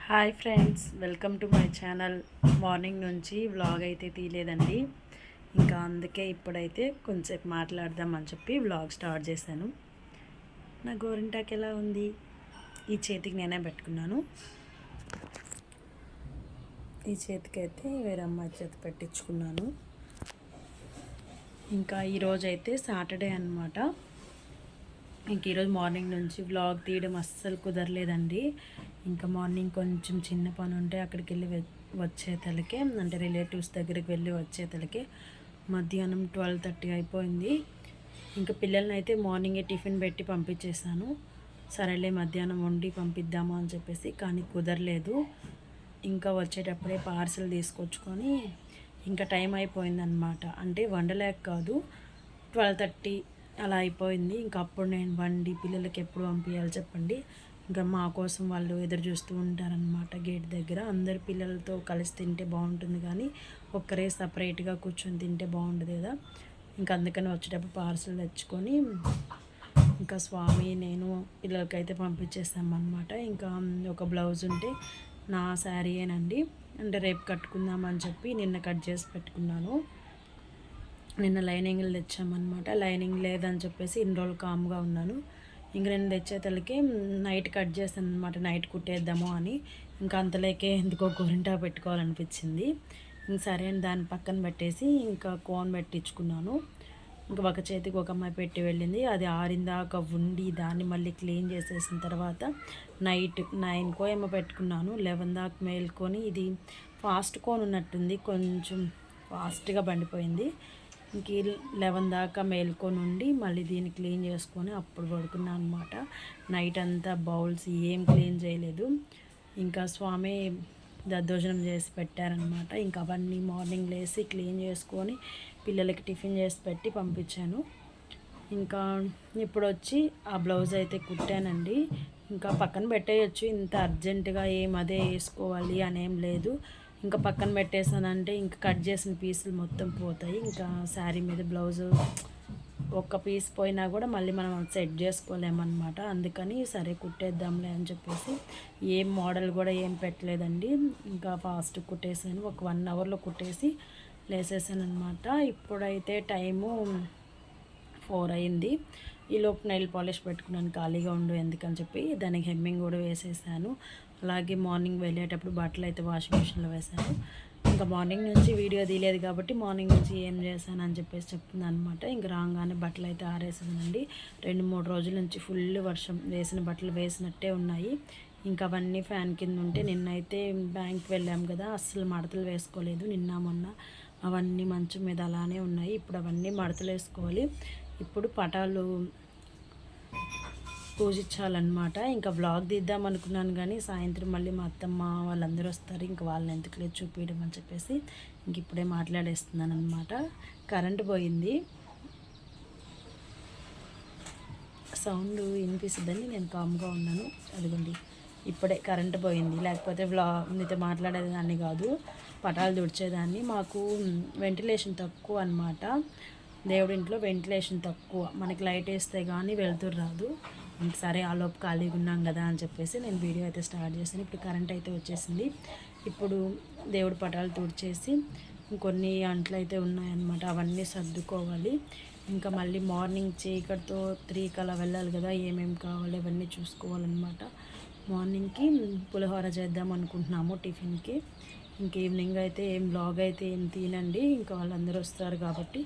Hi friends, welcome to my channel. Morning నుంచి vlog అయితే తీయలేదండి. ఇంకా అందుకే ఇప్పుడైతే కొంచెంసేపు మాట్లాడదామని చెప్పి వ్లాగ్ స్టార్ట్ చేశాను. నా గోరింటాకు ఎలా ఉంది? ఈ చేతికి నేనే పెట్టుకున్నాను. ఈ చేతికి అయితే వేరే అమ్మాయి చేతి పెట్టించుకున్నాను. ఇంకా ఈరోజు అయితే సాటర్డే అనమాట. ఇంక ఈరోజు మార్నింగ్ నుంచి వ్లాగ్ తీయడం అస్సలు కుదరలేదండి. ఇంకా మార్నింగ్ కొంచెం చిన్న పని ఉంటే అక్కడికి వెళ్ళి వచ్చేతలకే, అంటే రిలేటివ్స్ దగ్గరికి వెళ్ళి వచ్చేతలకే మధ్యాహ్నం 12:30 అయిపోయింది. ఇంకా పిల్లల్ని అయితే మార్నింగే టిఫిన్ పెట్టి పంపించేశాను. సరేలే మధ్యాహ్నం వండి పంపిద్దాము అని చెప్పేసి, కానీ కుదరలేదు. ఇంకా వచ్చేటప్పుడే పార్సల్ తీసుకొచ్చుకొని ఇంకా టైం అయిపోయిందనమాట. అంటే వండలేక కాదు, 12:30 అలా అయిపోయింది. ఇంకా అప్పుడు నేను వండి పిల్లలకి ఎప్పుడు పంపించాలి చెప్పండి. ఇంకా మా కోసం వాళ్ళు ఎదురు చూస్తూ ఉంటారనమాట గేట్ దగ్గర. అందరు పిల్లలతో కలిసి తింటే బాగుంటుంది, కానీ ఒక్కరే సపరేట్గా కూర్చొని తింటే బాగుండదు కదా. ఇంకా అందుకని వచ్చేటప్పుడు పార్సల్ తెచ్చుకొని ఇంకా స్వామి నేను పిల్లలకైతే పంపించేస్తామన్నమాట. ఇంకా ఒక బ్లౌజ్ ఉంటే నా శారీయేనండి, అంటే రేపు కట్టుకుందామని చెప్పి నిన్న కట్ చేసి పెట్టుకున్నాను. నిన్న లైనింగ్లు తెచ్చామన్నమాట. లైనింగ్ లేదని చెప్పేసి ఇన్ని రోజులు కామ్గా ఉన్నాను. ఇంక నేను తెచ్చేతలకి నైట్ కట్ చేస్తాను అనమాట, నైట్ కుట్టేద్దాము అని. ఇంకా అంతలేకే ఎందుకో గోరింటా పెట్టుకోవాలనిపించింది. ఇంక సరే అని దాన్ని పక్కన పెట్టేసి ఇంకా కోన్ పెట్టించుకున్నాను. ఇంకా ఒక చేతికి ఒక అమ్మాయి పెట్టి వెళ్ళింది. అది ఆరిందాక ఉండి దాన్ని మళ్ళీ క్లీన్ చేసేసిన తర్వాత నైట్ 9కో ఏమో పెట్టుకున్నాను. 11 దాకా మేల్కొని, ఇది ఫాస్ట్ కోన్ ఉన్నట్టుంది, కొంచెం ఫాస్ట్గా బండిపోయింది. ఇంక 11 దాకా మేల్కొని ఉండి మళ్ళీ దీన్ని క్లీన్ చేసుకొని అప్పుడు పడుకున్నాను అనమాట. నైట్ అంతా బౌల్స్ ఏం క్లీన్ చేయలేదు. ఇంకా స్వామి దద్దోజనం చేసి పెట్టారనమాట. ఇంకా అవన్నీ మార్నింగ్ లేసి క్లీన్ చేసుకొని పిల్లలకి టిఫిన్ చేసి పెట్టి పంపించాను. ఇంకా ఇప్పుడు వచ్చి ఆ బ్లౌజ్ అయితే కుట్టానండి. ఇంకా పక్కన పెట్టేయచ్చు, ఇంత అర్జెంటుగా అదే వేసుకోవాలి అనేం లేదు. ఇంకా పక్కన పెట్టేసానంటే ఇంకా కట్ చేసిన పీసులు మొత్తం పోతాయి. ఇంకా శారీ మీద బ్లౌజు ఒక్క పీస్ పోయినా కూడా మళ్ళీ మనం సెట్ చేసుకోలేమన్నమాట. అందుకని సరే కుట్టేద్దాంలే అని చెప్పేసి ఏం మోడల్ కూడా ఏం పెట్టలేదండి. ఇంకా ఫాస్ట్ కుట్టేసాను, ఒక 1 అవర్లో కుట్టేసి లేసేసాను అనమాట. ఇప్పుడైతే టైము 4 అయింది. ఈలోపు నెయిల్ పాలిష్ పెట్టుకున్నాను, ఖాళీగా ఉండు ఎందుకని చెప్పి దానికి హెమ్మింగ్ కూడా వేసేసాను. అలాగే మార్నింగ్ వెళ్ళేటప్పుడు బట్టలు అయితే వాషింగ్ మిషన్లో వేశాను. ఇంకా మార్నింగ్ నుంచి వీడియో తీయలేదు కాబట్టి మార్నింగ్ నుంచి ఏం చేశాను అని చెప్పేసి చెప్తున్నాను అనమాట. ఇంకా రాగానే బట్టలు అయితే ఆరేసానండి. 2-3 రోజుల నుంచి ఫుల్ వర్షం, వేసిన బట్టలు వేసినట్టే ఉన్నాయి. ఇంకా అవన్నీ ఫ్యాన్ కింద ఉంటే, నిన్నైతే బ్యాంక్కి వెళ్ళాం కదా, అస్సలు మడతలు వేసుకోలేదు. నిన్న మొన్న అవన్నీ మంచం మీద అలానే ఉన్నాయి. ఇప్పుడు అవన్నీ మడతలు వేసుకోవాలి. ఇప్పుడు పటాలు పూజించాలన్నమాట. ఇంకా వ్లాగ్ తీద్దాం అనుకున్నాను, కానీ సాయంత్రం మళ్ళీ మా అత్తమ్మ వాళ్ళందరూ వస్తారు, ఇంకా వాళ్ళని ఎందుకులేదు చూపించడం అని చెప్పేసి ఇంక ఇప్పుడే మాట్లాడేస్తున్నాను అనమాట. కరెంటు పోయింది, సౌండ్ వినిపిస్తుందని నేను కామ్గా ఉన్నాను. అదిగోండి ఇప్పుడే కరెంటు పోయింది, లేకపోతే మీతో మాట్లాడేదాన్ని కాదు, పటాలు తుడిచేదాన్ని. మాకు వెంటిలేషన్ తక్కువ అనమాట. దేవుడింట్లో వెంటిలేషన్ తక్కువ, మనకి లైట్ వేస్తే కానీ వెళ్తురు రాదు. ఇంక సరే ఆలోపు ఖాళీగా ఉన్నాం కదా అని చెప్పేసి నేను వీడియో అయితే స్టార్ట్ చేశాను. ఇప్పుడు కరెంట్ అయితే వచ్చేసింది. ఇప్పుడు దేవుడి పటాలు తుడిచేసి ఇంకొన్ని అంట్లు అయితే ఉన్నాయన్నమాట, అవన్నీ సర్దుకోవాలి. ఇంకా మళ్ళీ మార్నింగ్ చీకటితో 3కి అలా వెళ్ళాలి కదా, ఏమేమి కావాలి అవన్నీ చూసుకోవాలన్నమాట. మార్నింగ్కి పులిహోర చేద్దాం అనుకుంటున్నాము టిఫిన్కి. ఇంక ఈవినింగ్ అయితే ఏం వ్లాగ్ అయితే ఏం తీయనండి, ఇంకా వాళ్ళందరూ వస్తారు కాబట్టి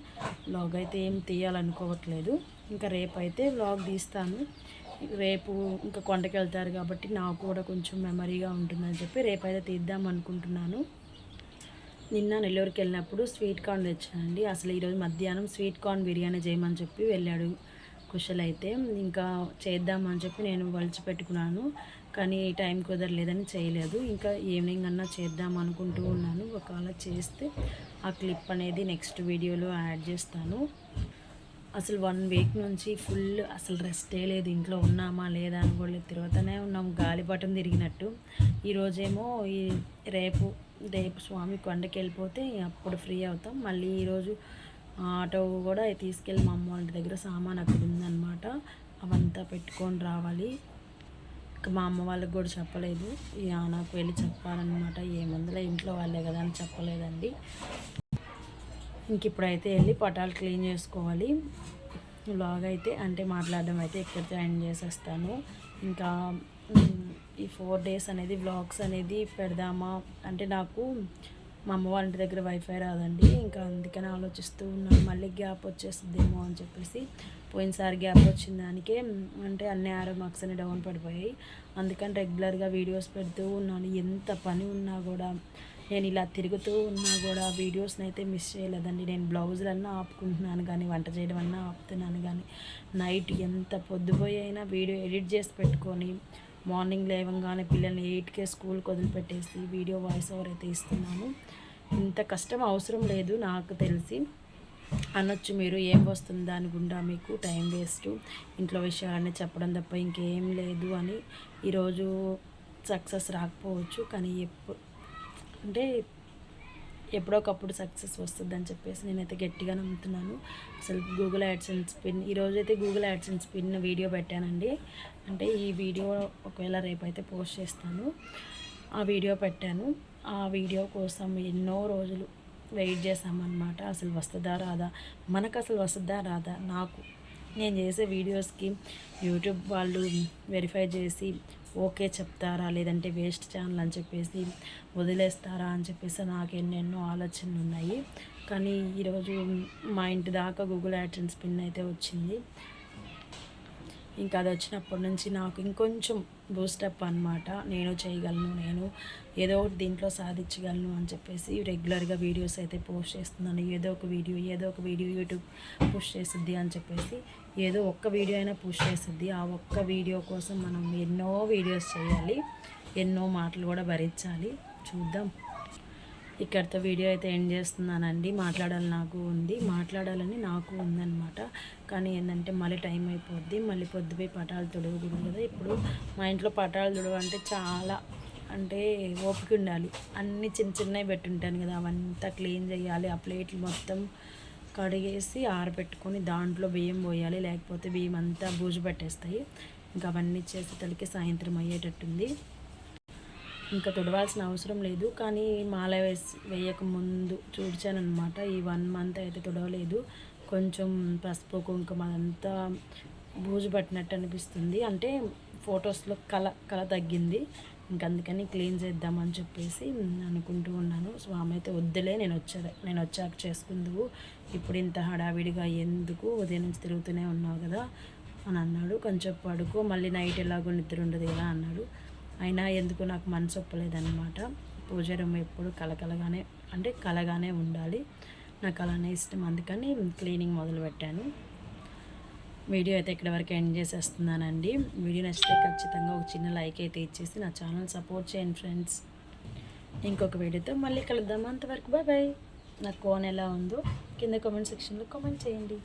వ్లాగ్ అయితే ఏం తీయాలనుకోవట్లేదు. ఇంకా రేపు అయితే వ్లాగ్ తీస్తాను. రేపు ఇంకా కొండకి వెళ్తారు కాబట్టి నాకు కూడా కొంచెం మెమరీగా ఉంటుందని చెప్పి రేపైతే తీద్దాం అనుకుంటున్నాను. నిన్న నెల్లూరుకి వెళ్ళినప్పుడు స్వీట్ కార్న్ తెచ్చానండి. అసలు ఈరోజు మధ్యాహ్నం స్వీట్ కార్న్ బిర్యానీ చేయమని చెప్పి వెళ్ళాడు కుషల్ అయితే. ఇంకా చేద్దామని చెప్పి నేను వలిచి పెట్టుకున్నాను, కానీ టైం కుదరలేదని చేయలేదు. ఇంకా ఈవినింగ్ అన్నా చేద్దాం అనుకుంటూ ఉన్నాను. ఒకవేళ చేస్తే ఆ క్లిప్ అనేది నెక్స్ట్ వీడియోలో యాడ్ చేస్తాను. అసలు 1 వీక్ నుంచి ఫుల్ అసలు రెస్టే లేదు. ఇంట్లో ఉన్నామా లేదా అని కూడా తిరుగుతూనే ఉన్నాం, గాలిపటం తిరిగినట్టు. ఈరోజేమో రేపు స్వామి కొండకి వెళ్ళిపోతే అప్పుడు ఫ్రీ అవుతాం. మళ్ళీ ఈరోజు ఆటో కూడా తీసుకెళ్ళి మా అమ్మ వాళ్ళ దగ్గర సామాన్ అక్కడ ఉందన్నమాట, అవంతా పెట్టుకొని రావాలి. ఇంకా మా అమ్మ వాళ్ళకి కూడా చెప్పలేదు. నాకు వెళ్ళి చెప్పాలన్నమాట. ఏముందిలే ఇంట్లో వాళ్ళే కదా అని చెప్పలేదండి. ఇంక ఇప్పుడైతే వెళ్ళి పటాలు క్లీన్ చేసుకోవాలి. వ్లాగ్ అయితే అంటే మాట్లాడడం అయితే ఇక్కడితో ఎండ్ చేసేస్తాను. ఇంకా ఈ 4 days అనేది వ్లాగ్స్ అనేది పెడదామా అంటే నాకు మా అమ్మ వాళ్ళ ఇంటి దగ్గర వైఫై రాదండి. ఇంకా అందుకని ఆలోచిస్తూ ఉన్నాను, మళ్ళీ గ్యాప్ వచ్చేస్తుందేమో అని చెప్పేసి. పోయినసారి గ్యాప్ వచ్చిన దానికే అంటే అన్ని యారో మార్క్స్ అన్ని డౌన్ పడిపోయాయి. అందుకని రెగ్యులర్గా వీడియోస్ పెడుతూ ఉన్నాను. ఎంత పని ఉన్నా కూడా, నేను ఇలా తిరుగుతూ ఉన్నా కూడా వీడియోస్ని అయితే మిస్ చేయలేదండి. నేను బ్లౌజులన్నా ఆపుకుంటున్నాను కానీ, వంట చేయడం అన్నా ఆపుతున్నాను కానీ, నైట్ ఎంత పొద్దుపోయి అయినా వీడియో ఎడిట్ చేసి పెట్టుకొని మార్నింగ్ లేవగానే పిల్లల్ని 8కే స్కూల్కి వదిలిపెట్టేసి వీడియో వాయిస్ ఓవర్ అయితే ఇస్తున్నాను. ఇంత కష్టం అవసరం లేదు నాకు తెలిసి. అనొచ్చు మీరు, ఏం వస్తుంది దాని గుండా మీకు టైం వేస్ట్, ఇంట్లో విషయాలన్నీ చెప్పడం తప్ప ఇంకేం లేదు అని. ఈరోజు సక్సెస్ రాకపోవచ్చు కానీ అంటే ఎప్పుడోకప్పుడు సక్సెస్ వస్తుందని చెప్పేసి నేనైతే గట్టిగా నమ్ముతున్నాను. అసలు గూగుల్ యాడ్సెన్స్ పిన్ ఈరోజైతే గూగుల్ యాడ్సెన్స్ పిన్ వీడియో పెట్టానండి. అంటే ఈ వీడియో ఒకవేళ రేపైతే పోస్ట్ చేస్తాను. ఆ వీడియో పెట్టాను. ఆ వీడియో కోసం ఎన్నో రోజులు వెయిట్ చేసామన్నమాట. అసలు వస్తుందా రాదా, మనకు అసలు వస్తుందా రాదా, నేను చేసే వీడియోస్కి యూట్యూబ్ వాళ్ళు వెరిఫై చేసి ఓకే చెప్తారా, లేదంటే వేస్ట్ ఛానల్ అని చెప్పేసి వదిలేస్తారా అని చెప్పేసి నాకు ఎన్నెన్నో ఆలోచనలు ఉన్నాయి. కానీ ఈరోజు మా ఇంటి దాకా గూగుల్ యాడ్సెన్స్ పిన్ అయితే వచ్చింది. ఇంకా అది వచ్చినప్పటి నుంచి నాకు ఇంకొంచెం బూస్టప్ అనమాట. నేను చేయగలను, నేను ఏదో ఒకటి దీంట్లో సాధించగలను అని చెప్పేసి రెగ్యులర్గా వీడియోస్ అయితే పోస్ట్ చేస్తున్నాను. ఏదో ఒక వీడియో యూట్యూబ్ పుష్ చేసిద్ది అని చెప్పేసి ఏదో ఒక్క వీడియో అయినా పుష్ చేసిద్ది. ఆ ఒక్క వీడియో కోసం మనం ఎన్నో వీడియోస్ చేయాలి, ఎన్నో మాటలు కూడా భరించాలి. చూద్దాం. ఇక్కడితో వీడియో అయితే ఎండ్ చేస్తున్నానండి. మాట్లాడాలని నాకు ఉందన్నమాట. కానీ ఏంటంటే మళ్ళీ టైం అయిపోద్ది, మళ్ళీ పొద్దుపోయి పటాలు తొడవకూడదు కదా. ఇప్పుడు మా ఇంట్లో పటాలు తొడవ అంటే చాలా అంటే ఓపిక ఉండాలి. అన్నీ చిన్నవి పెట్టుంటాను కదా, అవంతా క్లీన్ చేయాలి. ఆ ప్లేట్లు మొత్తం కడిగేసి ఆరబెట్టుకొని దాంట్లో బియ్యం పోయాలి, లేకపోతే బియ్యం అంతా బూజు పట్టేస్తాయి. ఇంకా అవన్నీ చేసి తలకి సాయంత్రం అయ్యేటట్టుంది. ఇంకా తుడవాల్సిన అవసరం లేదు, కానీ మాల వేయక ముందు చూడ్చానమాట. ఈ 1 month అయితే తుడవలేదు. కొంచెం పసుపు కుంకుమ అదంతా బూజు పట్టినట్టు అనిపిస్తుంది. అంటే ఫొటోస్లో కళ తగ్గింది. ఇంక అందుకని క్లీన్ చేద్దామని చెప్పేసి అనుకుంటూ ఉన్నాను. స్వామి అయితే వద్దులే, నేను వచ్చాక చేసుకుందువు, ఇప్పుడు ఇంత హడావిడిగా ఎందుకు, ఉదయం నుంచి తిరుగుతూనే ఉన్నావు కదా అని అన్నాడు. కొంచెం పడుకో, మళ్ళీ నైట్ ఎలాగో నిద్ర ఉండదు కదా అన్నాడు. అయినా ఎందుకు నాకు మనసు ఒప్పలేదన్నమాట. పూజ రూమ్ ఎప్పుడు కలగానే ఉండాలి, నాకు అలానే ఇష్టం. అందుకని క్లీనింగ్ మొదలుపెట్టాను. వీడియో అయితే ఇక్కడ వరకు ఎండ్ చేసేస్తున్నానండి. వీడియో నచ్చితే ఖచ్చితంగా ఒక చిన్న లైక్ అయితే ఇచ్చేసి నా ఛానల్ సపోర్ట్ చేయండి ఫ్రెండ్స్. ఇంకొక వీడియోతో మళ్ళీ కలుద్దాం. అంతవరకు బాయ్. నా కోన్ ఎలా ఉందో కింద కామెంట్ సెక్షన్లో కామెంట్ చేయండి.